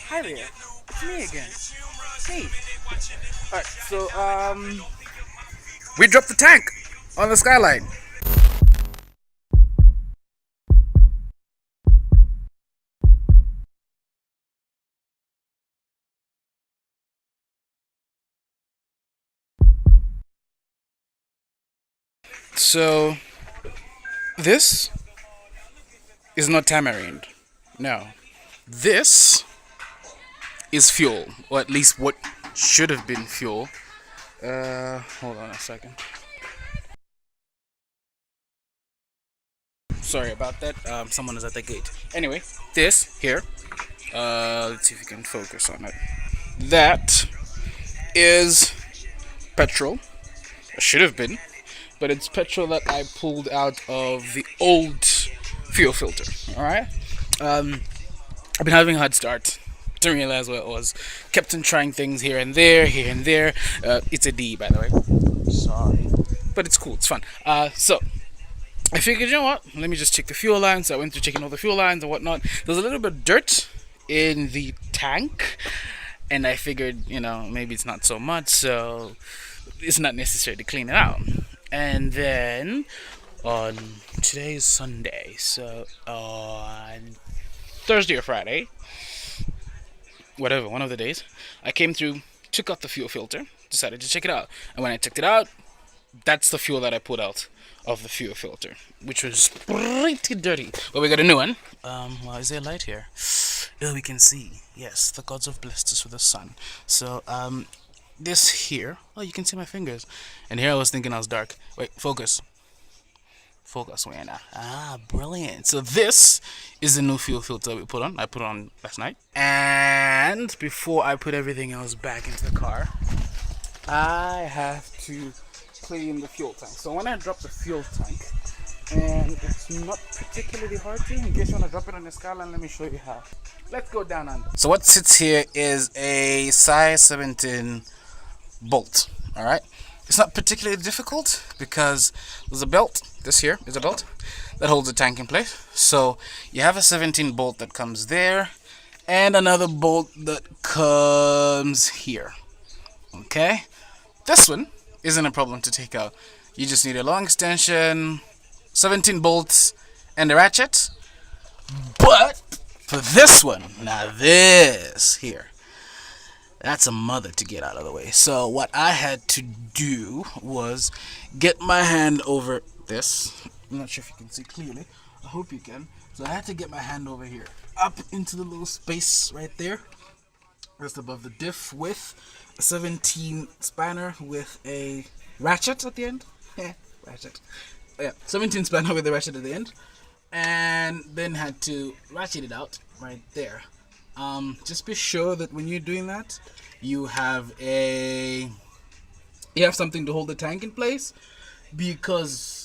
Hi there, it's me again. Hey. Alright, so we dropped the tank on the Skyline. So this is not tamarind. No. This is fuel, or at least what should have been fuel. Hold on a second. Sorry about that. Someone is at the gate. Anyway, this here. Let's see if we can focus on it. That is petrol. It should have been, but it's petrol that I pulled out of the old fuel filter. All right. I've been having a hard start. Didn't realize what it was. Kept on trying things here and there, here and there. It's a D, by the way. Sorry, but it's cool. It's fun. So I figured, you know what? Let me just check the fuel lines. So I went through checking all the fuel lines and whatnot. There's a little bit of dirt in the tank, and I figured, maybe it's not so much, so it's not necessary to clean it out. And then on today's Sunday, so on Thursday or Friday, whatever, one of the days, I came through, took out the fuel filter, decided to check it out. And when I checked it out, that's the fuel that I put out of the fuel filter, which was pretty dirty. But we got a new one. Well, is there light here? Oh, we can see. Yes, the gods have blessed us with the sun. So, this here. Oh, you can see my fingers. And here I was thinking I was dark. Wait, focus. Focus, Wayna. Ah, brilliant. So this is the new fuel filter we put on. I put on last night. And before I put everything else back into the car, I have to clean the fuel tank. So when I drop the fuel tank, and it's not particularly hard to, in case you want to drop it on the Skyline, let me show you how. Let's go down under. So what sits here is a size 17 bolt. Alright? It's not particularly difficult because there's a belt. This here is a belt that holds the tank in place. So you have a 17 bolt that comes there and another bolt that comes here. Okay? This one isn't a problem to take out. You just need a long extension, 17 bolts, and a ratchet. But for this one, now this here, that's a mother to get out of the way. So what I had to do was get my hand over this. I'm not sure if you can see clearly. I hope you can. So I had to get my hand over here, up into the little space right there, just above the diff, with a 17 spanner with a ratchet at the end. Ratchet. Yeah, 17 spanner with a ratchet at the end. And then had to ratchet it out right there. Just be sure that when you're doing that, you have something to hold the tank in place, because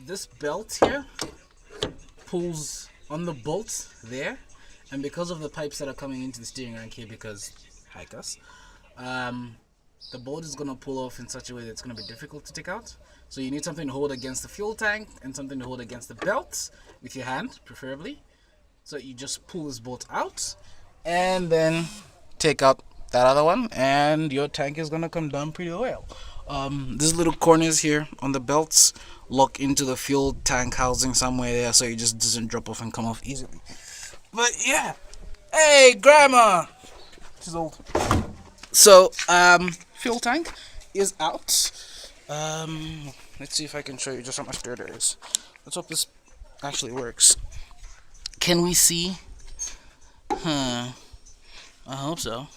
this belt here pulls on the bolts there, and because of the pipes that are coming into the steering rack here, because hikers, the bolt is gonna pull off in such a way that it's gonna be difficult to take out. So you need something to hold against the fuel tank and something to hold against the belt with your hand, preferably. So you just pull this bolt out and then take out that other one, and your tank is gonna come down pretty well. These little corners here on the belts lock into the fuel tank housing somewhere there, so it just doesn't drop off and come off easily. But yeah, hey grandma, she's old. So fuel tank is out. Let's see if I can show you just how much dirt there is. Let's hope this actually works. Can we see? I hope so.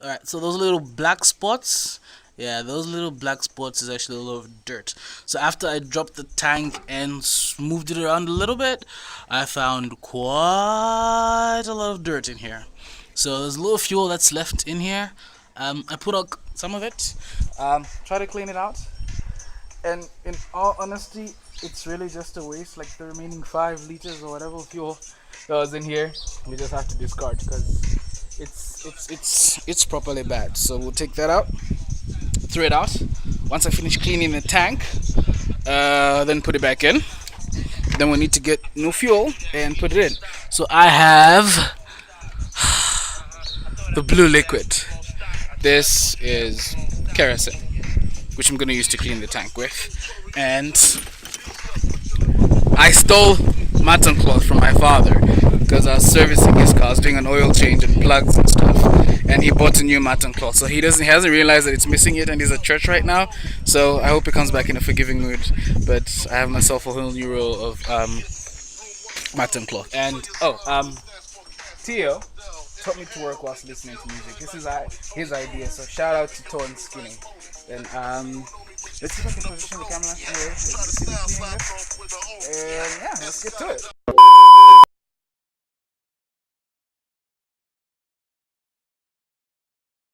Alright, so those little black spots, those little black spots is actually a lot of dirt. So after I dropped the tank and moved it around a little bit, I found quite a lot of dirt in here. So there's a little fuel that's left in here. I put out some of it, try to clean it out, and in all honesty, it's really just a waste. Like the remaining 5 liters or whatever fuel that was in here, we just have to discard because it's properly bad. So we'll take that out, throw it out. Once I finish cleaning the tank, then put it back in. Then we need to get new fuel and put it in. So I have the blue liquid. This is kerosene, which I'm going to use to clean the tank with. And I stole mutton cloth from my father because I was servicing his car, I was doing an oil change and plugs and stuff, and he bought a new mutton cloth. So he hasn't realized that it's missing it, and he's at church right now. So I hope he comes back in a forgiving mood. But I have myself a whole new roll of mutton cloth. And Tio taught me to work whilst listening to music. This is his idea. So shout out to Torn Skinning. And let's see if I can position the camera. Anyway, and yeah, let's get to it.